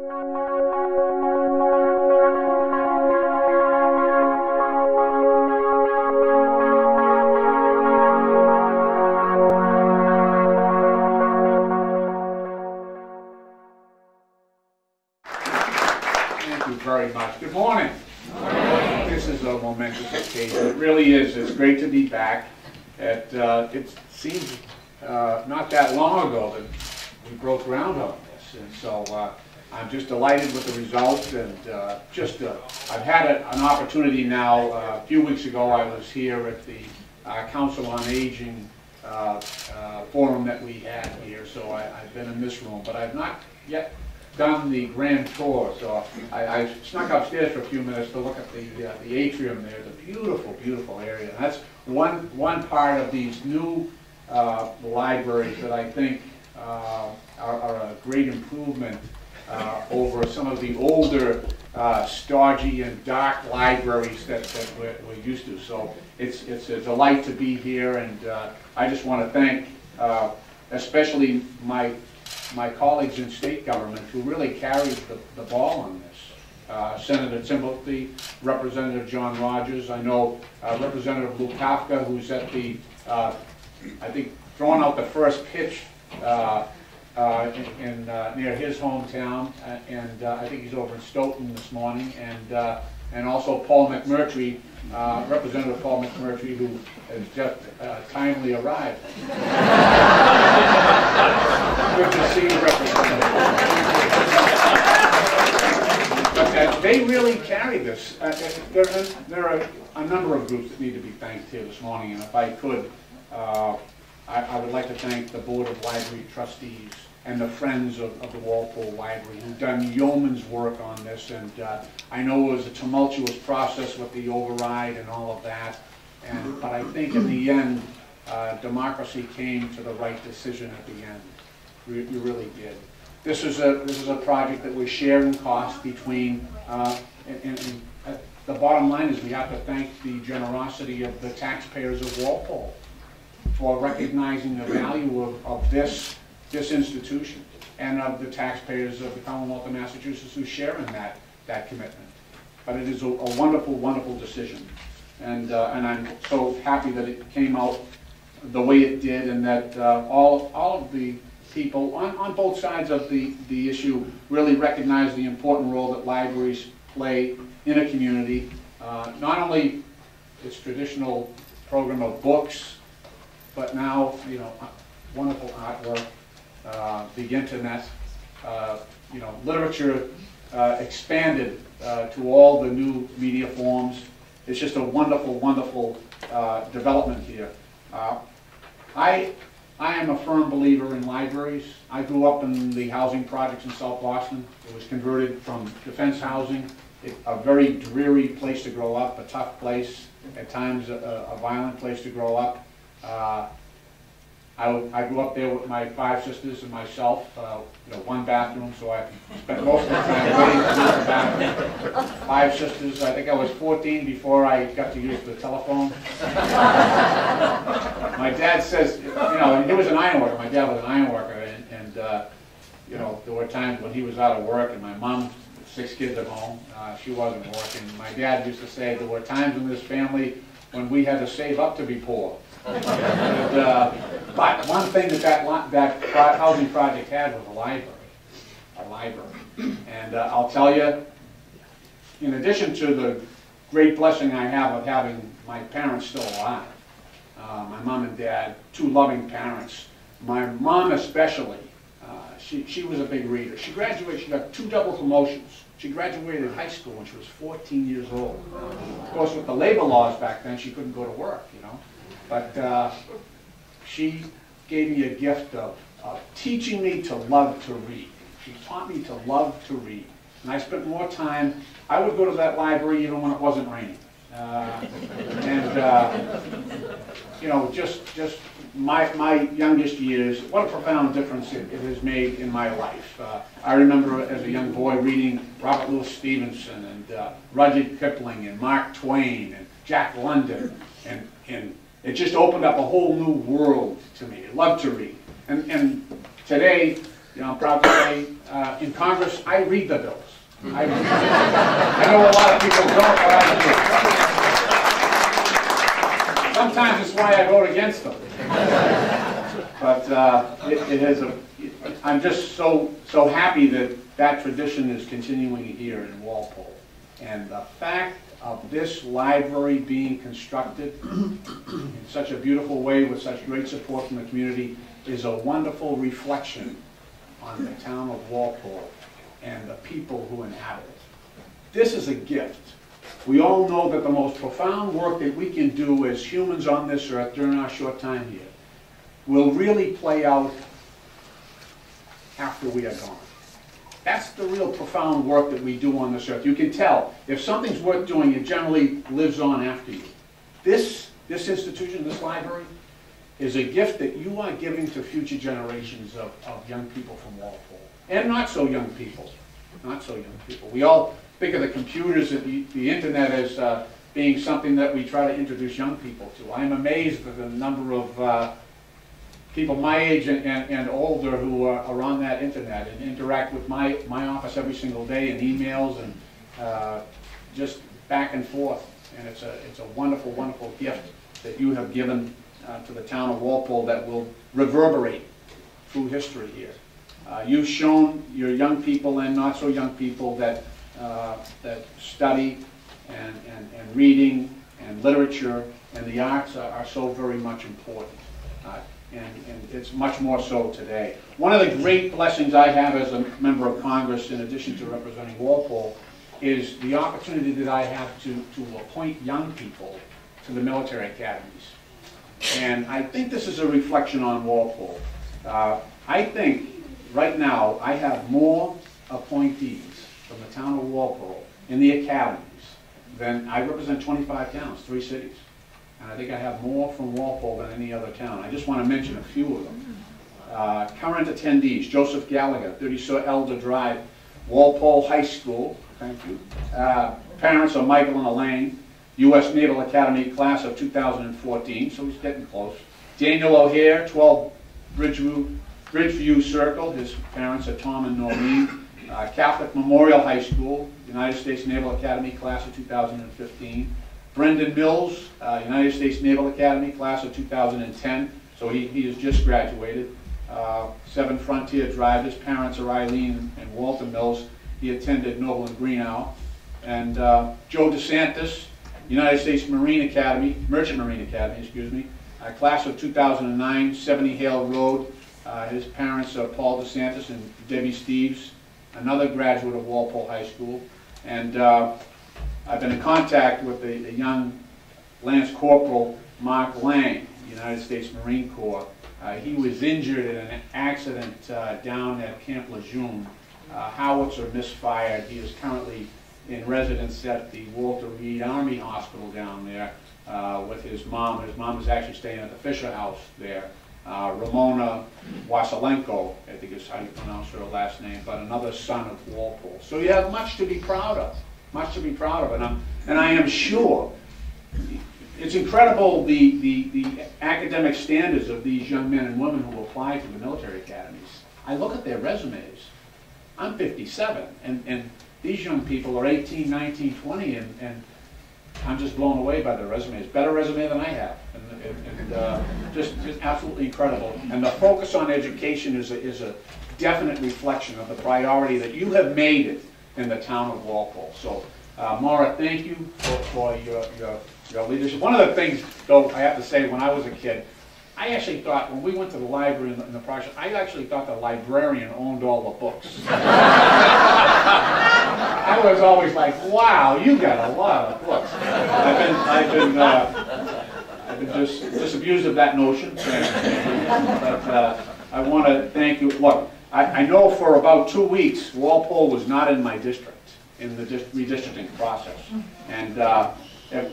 Very much. Good morning. This is a momentous occasion. It really is. It's great to be back. It seems not that long ago that we broke ground on this, and so I'm just delighted with the results. And I've had an opportunity now. A few weeks ago, I was here at the Council on Aging forum that we had here. So I've been in this room, but I've not yet done the grand tour, so I snuck upstairs for a few minutes to look at the atrium there. It's a beautiful, beautiful area. And that's one part of these new libraries that I think are a great improvement over some of the older, stodgy and dark libraries that we're used to. So it's a delight to be here, and I just want to thank especially my colleagues in state government who really carried the ball on this. Senator Timothy, Representative John Rogers, I know Representative Lukavka, who's at the, I think, throwing out the first pitch near his hometown, and I think he's over in Stoughton this morning, and also Paul McMurtry, Representative Paul McMurtry, who has just timely arrived. Good to see you, Representative. But they really carry this. There are a number of groups that need to be thanked here this morning, and if I could, I would like to thank the Board of Library Trustees and the Friends of the Walpole Library, who've done yeoman's work on this. And I know it was a tumultuous process with the override and all of that, but I think in the end, democracy came to the right decision at the end. You really did. This is a project that was shared in cost between, and the bottom line is we have to thank the generosity of the taxpayers of Walpole for recognizing the value of this institution, and of the taxpayers of the Commonwealth of Massachusetts who share in that commitment. But it is a wonderful, wonderful decision, and I'm so happy that it came out the way it did, and that all of the people on both sides of the issue really recognize the important role that libraries play in a community. Not only its traditional program of books, but now, wonderful artwork, the internet, literature expanded to all the new media forms. It's just a wonderful, wonderful development here. I am a firm believer in libraries. I grew up in the housing projects in South Boston. It was converted from defense housing, a very dreary place to grow up, a tough place, at times a violent place to grow up. I grew up there with my 5 sisters and myself, one bathroom, so I spent most of the time waiting to use the bathroom. 5 sisters. I think I was 14 before I got to use the telephone. My dad says, he was an ironworker. My dad was an ironworker, and there were times when he was out of work, and my mom, 6 kids at home, she wasn't working. My dad used to say there were times in this family when we had to save up to be poor. But one thing that housing project had was a library. And I'll tell you, in addition to the great blessing I have of having my parents still alive, my mom and dad, 2 loving parents. My mom especially, she was a big reader. She graduated, she got 2 double promotions. She graduated high school when she was 14 years old. Of course, with the labor laws back then, she couldn't go to work, But she gave me a gift of teaching me to love to read. She taught me to love to read. And I spent more time, I would go to that library even when it wasn't raining. Just my youngest years, what a profound difference it has made in my life. I remember as a young boy reading Robert Louis Stevenson and Rudyard Kipling and Mark Twain and Jack London, and it just opened up a whole new world to me. I love to read. And today, You know, I'm proud to say, in Congress, I read the bills. I know a lot of people don't, but I do. Sometimes it's why I vote against them. But I'm just so happy that that tradition is continuing here in Walpole. And the fact of this library being constructed in such a beautiful way with such great support from the community is a wonderful reflection on the town of Walpole and the people who inhabit it. This is a gift. We all know that the most profound work that we can do as humans on this earth during our short time here will really play out after we are gone. That's the real profound work that we do on this earth. You can tell, if something's worth doing, it generally lives on after you. This institution, this library, is a gift that you are giving to future generations of young people from Walpole. And not so young people. Not so young people. We all think of the computers and the internet as being something that we try to introduce young people to. I'm amazed at the number of people my age and older who are on that internet and interact with my office every single day in emails and just back and forth. And it's a wonderful, wonderful gift that you have given to the town of Walpole that will reverberate through history here. You've shown your young people and not so young people that study and reading and literature and the arts are so very much important. And it's much more so today. One of the great blessings I have as a member of Congress, in addition to representing Walpole, is the opportunity that I have to appoint young people to the military academies. And I think this is a reflection on Walpole. I think right now I have more appointees from the town of Walpole in the academies than I represent 25 towns, 3 cities. And I think I have more from Walpole than any other town. I just want to mention a few of them. Current attendees: Joseph Gallagher, 30 Sir Elder Drive, Walpole High School. Thank you. Parents are Michael and Elaine, U.S. Naval Academy class of 2014, so he's getting close. Daniel O'Hare, 12 Bridgeview Circle. His parents are Tom and Noreen. Catholic Memorial High School, United States Naval Academy class of 2015. Brendan Mills, United States Naval Academy, class of 2010, so he has just graduated. 7 Frontier Drive, his parents are Eileen and Walter Mills. He attended Noble and Greenough. And Joe DeSantis, United States Marine Academy, Merchant Marine Academy, excuse me, class of 2009, 70 Hale Road. His parents are Paul DeSantis and Debbie Steves, another graduate of Walpole High School. And I've been in contact with the young Lance Corporal Mark Lang, United States Marine Corps. He was injured in an accident down at Camp Lejeune. Howitzer misfired. He is currently in residence at the Walter Reed Army Hospital down there with his mom. His mom is actually staying at the Fisher House there. Ramona Wasilenko, I think is how you pronounce her last name, but another son of Walpole. So you have much to be proud of. Much to be proud of, and I am sure it's incredible the academic standards of these young men and women who apply to the military academies. I look at their resumes. I'm 57, and these young people are 18, 19, 20, and I'm just blown away by their resumes. Better resume than I have, and just absolutely incredible. And the focus on education is a definite reflection of the priority that you have made it in the town of Walpole. So, Maura, thank you for your leadership. One of the things, though, I have to say, when I was a kid, I actually thought, when we went to the library in the project, I actually thought the librarian owned all the books. I was always like, wow, you got a lot of books. I've been disabused of that notion. But I want to thank you. Look, I know for about 2 weeks, Walpole was not in my district in the redistricting process. And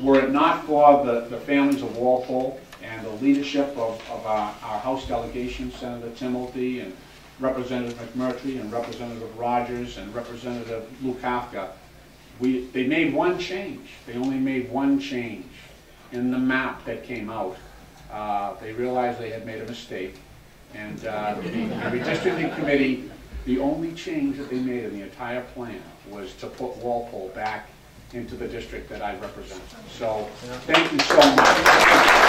were it not for the families of Walpole and the leadership of our House delegation, Senator Timothy and Representative McMurtry and Representative Rogers and Representative Lukavka, they made one change. They only made one change in the map that came out. They realized they had made a mistake, And the redistricting committee, the only change that they made in the entire plan was to put Walpole back into the district that I represent. So, thank you so much.